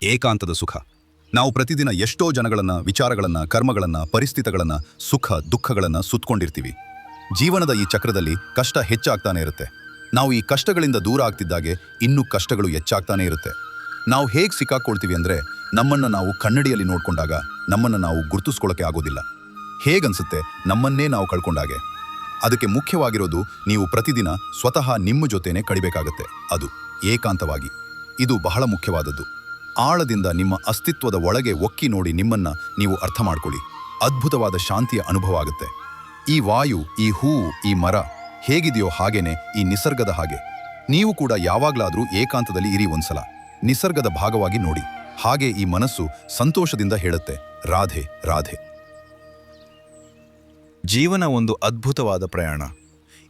ಏಕಾಂತದ ಸುಖ. ನಾವು ಪ್ರತಿದಿನ ಎಷ್ಟೋ ಜನಗಳನ್ನ, ವಿಚಾರಗಳನ್ನ, ಕರ್ಮಗಳನ್ನ, ಪರಿಸ್ಥಿತಿಗಳನ್ನ, ಸುಖ ದುಃಖಗಳನ್ನ ಸುತ್ಕೊಂಡಿರ್ತೀವಿ. ಜೀವನದ ಈ ಚಕ್ರದಲ್ಲಿ ಕಷ್ಟ ಹೆಚ್ಚಾಗ್ತಾನೆ ಇರುತ್ತೆ. ನಾವು ಈ ಕಷ್ಟಗಳಿಂದ ದೂರ ಆಗ್ತಿದ್ದಾಗೆ ಇನ್ನೂ ಕಷ್ಟಗಳು ಹೆಚ್ಚಾಗ್ತಾನೆ ಇರುತ್ತೆ. ನಾವು ಹೇಗೆ ಸಿಕ್ಕಾಕೊಳ್ತೀವಿ ಅಂದ್ರೆ, ನಮ್ಮನ್ನ ನಾವು ಕನ್ನಡಿಯಲ್ಲಿ ನೋಡ್ಕೊಂಡಾಗ ನಮ್ಮನ್ನ ನಾವು ಗುರುತಿಸ್ಕೊಳ್ಳೋಕೆ ಆಗೋದಿಲ್ಲ. ಹೇಗನ್ಸುತ್ತೆ ನಮ್ಮನ್ನೇ ನಾವು ಕಳ್ಕೊಂಡಾಗೆ. ಅದಕ್ಕೆ ಮುಖ್ಯವಾಗಿರೋದು, ನೀವು ಪ್ರತಿದಿನ ಸ್ವತಃ ನಿಮ್ಮ ಜೊತೆನೆ ಕಳಿಬೇಕಾಗತ್ತೆ. ಅದು ಏಕಾಂತವಾಗಿ. ಇದು ಬಹಳ ಮುಖ್ಯವಾದದ್ದು. ಆಳದಿಂದ ನಿಮ್ಮ ಅಸ್ತಿತ್ವದ ಒಳಗೆ ಒಕ್ಕಿ ನೋಡಿ ನಿಮ್ಮನ್ನ ನೀವು ಅರ್ಥ ಮಾಡ್ಕೊಳ್ಳಿ. ಅದ್ಭುತವಾದ ಶಾಂತಿಯ ಅನುಭವ ಆಗುತ್ತೆ. ಈ ವಾಯು, ಈ ಹೂವು, ಈ ಮರ ಹೇಗಿದೆಯೋ ಹಾಗೇನೆ ಈ ನಿಸರ್ಗದ ಹಾಗೆ ನೀವು ಕೂಡ ಯಾವಾಗ್ಲಾದ್ರೂ ಏಕಾಂತದಲ್ಲಿ ಇರಿ ಒಂದ್ಸಲ. ನಿಸರ್ಗದ ಭಾಗವಾಗಿ ನೋಡಿ. ಹಾಗೆ ಈ ಮನಸ್ಸು ಸಂತೋಷದಿಂದ ಹೇಳುತ್ತೆ, ರಾಧೆ ರಾಧೆ. ಜೀವನ ಒಂದು ಅದ್ಭುತವಾದ ಪ್ರಯಾಣ.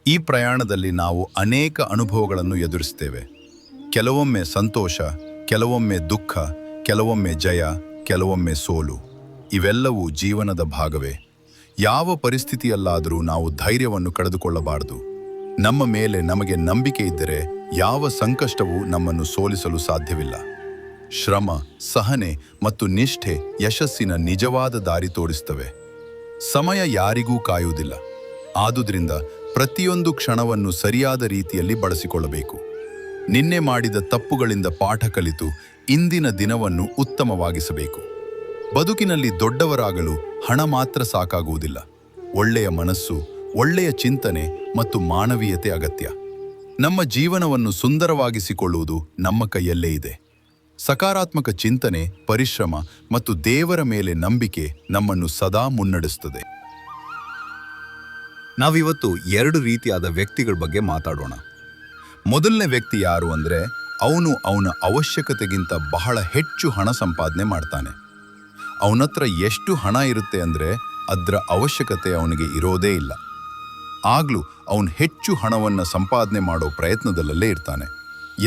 ಈ ಪ್ರಯಾಣದಲ್ಲಿ ನಾವು ಅನೇಕ ಅನುಭವಗಳನ್ನು ಎದುರಿಸ್ತೇವೆ. ಕೆಲವೊಮ್ಮೆ ಸಂತೋಷ, ಕೆಲವೊಮ್ಮೆ ದುಃಖ, ಕೆಲವೊಮ್ಮೆ ಜಯ, ಕೆಲವೊಮ್ಮೆ ಸೋಲು. ಇವೆಲ್ಲವೂ ಜೀವನದ ಭಾಗವೇ. ಯಾವ ಪರಿಸ್ಥಿತಿಯಲ್ಲಾದರೂ ನಾವು ಧೈರ್ಯವನ್ನು ಕಳೆದುಕೊಳ್ಳಬಾರದು. ನಮ್ಮ ಮೇಲೆ ನಮಗೆ ನಂಬಿಕೆ ಇದ್ದರೆ ಯಾವ ಸಂಕಷ್ಟವೂ ನಮ್ಮನ್ನು ಸೋಲಿಸಲು ಸಾಧ್ಯವಿಲ್ಲ. ಶ್ರಮ, ಸಹನೆ ಮತ್ತು ನಿಷ್ಠೆ ಯಶಸ್ಸಿನ ನಿಜವಾದ ದಾರಿ ತೋರಿಸ್ತವೆ. ಸಮಯ ಯಾರಿಗೂ ಕಾಯುವುದಿಲ್ಲ. ಆದುದರಿಂದ ಪ್ರತಿಯೊಂದು ಕ್ಷಣವನ್ನು ಸರಿಯಾದ ರೀತಿಯಲ್ಲಿ ಬಳಸಿಕೊಳ್ಳಬೇಕು. ನಿನ್ನೆ ಮಾಡಿದ ತಪ್ಪುಗಳಿಂದ ಪಾಠ ಕಲಿತು ಇಂದಿನ ದಿನವನ್ನು ಉತ್ತಮವಾಗಿಸಬೇಕು. ಬದುಕಿನಲ್ಲಿ ದೊಡ್ಡವರಾಗಲು ಹಣ ಮಾತ್ರ ಸಾಕಾಗುವುದಿಲ್ಲ. ಒಳ್ಳೆಯ ಮನಸ್ಸು, ಒಳ್ಳೆಯ ಚಿಂತನೆ ಮತ್ತು ಮಾನವೀಯತೆ ಅಗತ್ಯ. ನಮ್ಮ ಜೀವನವನ್ನು ಸುಂದರವಾಗಿಸಿಕೊಳ್ಳುವುದು ನಮ್ಮ ಕೈಯಲ್ಲೇ ಇದೆ. ಸಕಾರಾತ್ಮಕ ಚಿಂತನೆ, ಪರಿಶ್ರಮ ಮತ್ತು ದೇವರ ಮೇಲೆ ನಂಬಿಕೆ ನಮ್ಮನ್ನು ಸದಾ ಮುನ್ನಡೆಸುತ್ತದೆ. ನಾವಿವತ್ತು 2 ರೀತಿಯಾದ ವ್ಯಕ್ತಿಗಳ ಬಗ್ಗೆ ಮಾತಾಡೋಣ. ಮೊದಲನೇ ವ್ಯಕ್ತಿ ಯಾರು ಅಂದ್ರೆ, ಅವನು ಅವನ ಅವಶ್ಯಕತೆಗಿಂತ ಬಹಳ ಹೆಚ್ಚು ಹಣ ಸಂಪಾದನೆ ಮಾಡ್ತಾನೆ. ಅವನತ್ರ ಎಷ್ಟು ಹಣ ಇರುತ್ತೆ ಅಂದ್ರೆ ಅದರ ಅವಶ್ಯಕತೆ ಅವನಿಗೆ ಇರೋದೇ ಇಲ್ಲ. ಆಗ್ಲೂ ಅವನು ಹೆಚ್ಚು ಹಣವನ್ನು ಸಂಪಾದನೆ ಮಾಡೋ ಪ್ರಯತ್ನದಲ್ಲೇ ಇರ್ತಾನೆ.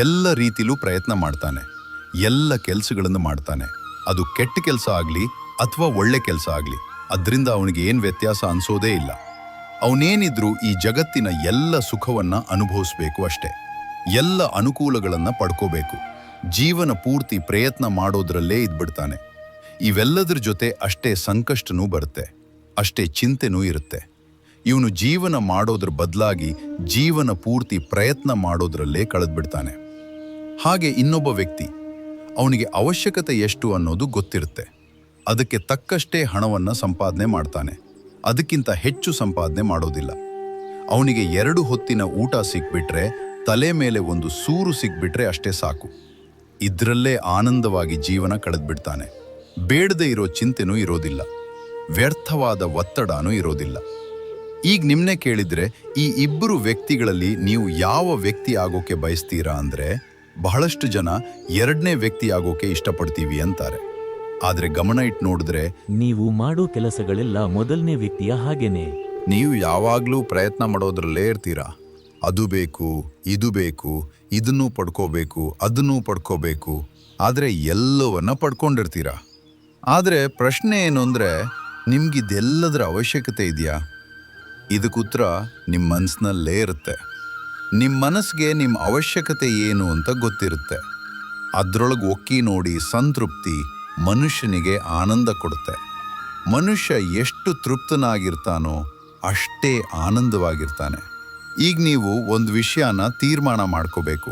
ಎಲ್ಲ ರೀತಿಲೂ ಪ್ರಯತ್ನ ಮಾಡ್ತಾನೆ. ಎಲ್ಲ ಕೆಲಸಗಳನ್ನು ಮಾಡ್ತಾನೆ. ಅದು ಕೆಟ್ಟ ಕೆಲಸ ಆಗಲಿ ಅಥವಾ ಒಳ್ಳೆ ಕೆಲಸ ಆಗಲಿ, ಅದರಿಂದ ಅವನಿಗೆ ಏನು ವ್ಯತ್ಯಾಸ ಅನ್ಸೋದೇ ಇಲ್ಲ. ಅವನೇನಿದ್ರೂ ಈ ಜಗತ್ತಿನ ಎಲ್ಲ ಸುಖವನ್ನ ಅನುಭವಿಸ್ಬೇಕು ಅಷ್ಟೇ. ಎಲ್ಲ ಅನುಕೂಲಗಳನ್ನ ಪಡ್ಕೋಬೇಕು. ಜೀವನ ಪೂರ್ತಿ ಪ್ರಯತ್ನ ಮಾಡೋದ್ರಲ್ಲೇ ಇದ್ಬಿಡ್ತಾನೆ. ಇವೆಲ್ಲದರ ಜೊತೆ ಅಷ್ಟೇ ಸಂಕಷ್ಟನೂ ಬರುತ್ತೆ, ಅಷ್ಟೇ ಚಿಂತೆನೂ ಇರುತ್ತೆ. ಇವನು ಜೀವನ ಮಾಡೋದ್ರ ಬದಲಾಗಿ ಜೀವನ ಪೂರ್ತಿ ಪ್ರಯತ್ನ ಮಾಡೋದ್ರಲ್ಲೇ ಕಳೆದ್ಬಿಡ್ತಾನೆ. ಹಾಗೆ ಇನ್ನೊಬ್ಬ ವ್ಯಕ್ತಿ, ಅವನಿಗೆ ಅವಶ್ಯಕತೆ ಎಷ್ಟು ಅನ್ನೋದು ಗೊತ್ತಿರುತ್ತೆ. ಅದಕ್ಕೆ ತಕ್ಕಷ್ಟೇ ಹಣವನ್ನ ಸಂಪಾದನೆ ಮಾಡ್ತಾನೆ. ಅದಕ್ಕಿಂತ ಹೆಚ್ಚು ಸಂಪಾದನೆ ಮಾಡೋದಿಲ್ಲ. ಅವನಿಗೆ 2 ಹೊತ್ತಿನ ಊಟ ಸಿಕ್ಬಿಟ್ರೆ, ತಲೆ ಮೇಲೆ ಒಂದು ಸೂರು ಸಿಕ್ಬಿಟ್ರೆ ಅಷ್ಟೇ ಸಾಕು. ಇದ್ರಲ್ಲೇ ಆನಂದವಾಗಿ ಜೀವನ ಕಳೆದ್ಬಿಡ್ತಾನೆ. ಬೇಡದೇ ಇರೋ ಚಿಂತೆನೂ ಇರೋದಿಲ್ಲ, ವ್ಯರ್ಥವಾದ ಒತ್ತಡನೂ ಇರೋದಿಲ್ಲ. ಈಗ ನಿಮ್ನೆ ಕೇಳಿದ್ರೆ, ಈ ಇಬ್ಬರು ವ್ಯಕ್ತಿಗಳಲ್ಲಿ ನೀವು ಯಾವ ವ್ಯಕ್ತಿ ಆಗೋಕೆ ಬಯಸ್ತೀರಾ ಅಂದ್ರೆ, ಬಹಳಷ್ಟು ಜನ 2ನೇ ವ್ಯಕ್ತಿ ಆಗೋಕೆ ಇಷ್ಟಪಡ್ತೀವಿ ಅಂತಾರೆ. ಆದ್ರೆ ಗಮನ ಇಟ್ಟು ನೋಡಿದ್ರೆ, ನೀವು ಮಾಡೋ ಕೆಲಸಗಳೆಲ್ಲ ಮೊದಲನೇ ವ್ಯಕ್ತಿಯ ಹಾಗೇನೆ. ನೀವು ಯಾವಾಗ್ಲೂ ಪ್ರಯತ್ನ ಮಾಡೋದ್ರಲ್ಲೇ ಇರ್ತೀರಾ. ಅದು ಬೇಕು, ಇದು ಬೇಕು, ಇದನ್ನೂ ಪಡ್ಕೋಬೇಕು, ಅದನ್ನೂ ಪಡ್ಕೋಬೇಕು. ಆದ್ರೆ ಎಲ್ಲವನ್ನ ಪಡ್ಕೊಂಡಿರ್ತೀರಾ. ಆದ್ರೆ ಪ್ರಶ್ನೆ ಏನು ಅಂದ್ರೆ, ನಿಮ್ಗಿದೆಲ್ಲದರ ಅವಶ್ಯಕತೆ ಇದೆಯಾ? ಇದಕ್ಕುತ್ತರ ನಿಮ್ಮ ಮನಸ್ಸಿನಲ್ಲೇ ಇರುತ್ತೆ. ನಿಮ್ಮ ಮನಸ್ಸಿಗೆ ನಿಮ್ಮ ಅವಶ್ಯಕತೆ ಏನು ಅಂತ ಗೊತ್ತಿರುತ್ತೆ. ಅದ್ರೊಳಗೆ ಒಕ್ಕಿ ನೋಡಿ ಸಂತೃಪ್ತಿ ಮನುಷ್ಯನಿಗೆ ಆನಂದ ಕೊಡುತ್ತೆ. ಮನುಷ್ಯ ಎಷ್ಟು ತೃಪ್ತನಾಗಿರ್ತಾನೋ ಅಷ್ಟೇ ಆನಂದವಾಗಿರ್ತಾನೆ. ಈಗ ನೀವು ಒಂದು ವಿಷಯನ ತೀರ್ಮಾನ ಮಾಡ್ಕೋಬೇಕು.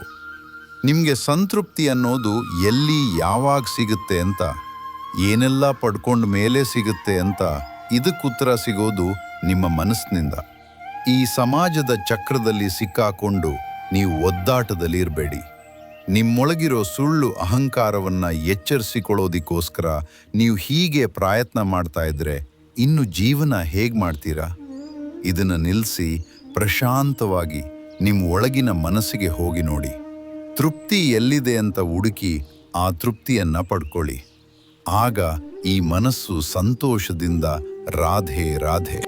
ನಿಮಗೆ ಸಂತೃಪ್ತಿ ಅನ್ನೋದು ಎಲ್ಲಿ ಯಾವಾಗ ಸಿಗುತ್ತೆ ಅಂತ, ಏನೆಲ್ಲ ಪಡ್ಕೊಂಡ ಮೇಲೆ ಸಿಗುತ್ತೆ ಅಂತ, ಇದಕ್ಕುತ್ತರ ಸಿಗೋದು ನಿಮ್ಮ ಮನಸ್ಸಿನಿಂದ. ಈ ಸಮಾಜದ ಚಕ್ರದಲ್ಲಿ ಸಿಕ್ಕಾಕೊಂಡು ನೀವು ಒದ್ದಾಟದಲ್ಲಿ ಇರಬೇಡಿ. ನಿಮ್ಮೊಳಗಿರೋ ಸುಳ್ಳು ಅಹಂಕಾರವನ್ನ ಎಚ್ಚರಿಸಿಕೊಳ್ಳೋದಿಕ್ಕೋಸ್ಕರ ನೀವು ಹೀಗೆ ಪ್ರಯತ್ನ ಮಾಡ್ತಾ ಇದ್ರೆ ಇನ್ನು ಜೀವನ ಹೇಗೆ ಮಾಡ್ತೀರಾ? ಇದನ್ನ ನಿಲ್ಲಿಸಿ ಪ್ರಶಾಂತವಾಗಿ ನಿಮ್ಮ ಒಳಗಿನ ಮನಸ್ಸಿಗೆ ಹೋಗಿ ನೋಡಿ. ತೃಪ್ತಿ ಎಲ್ಲಿದೆ ಅಂತ ಹುಡುಕಿ ಆ ತೃಪ್ತಿಯನ್ನ ಪಡ್ಕೊಳ್ಳಿ. ಆಗ ಈ ಮನಸ್ಸು ಸಂತೋಷದಿಂದ ರಾಧೆ ರಾಧೆ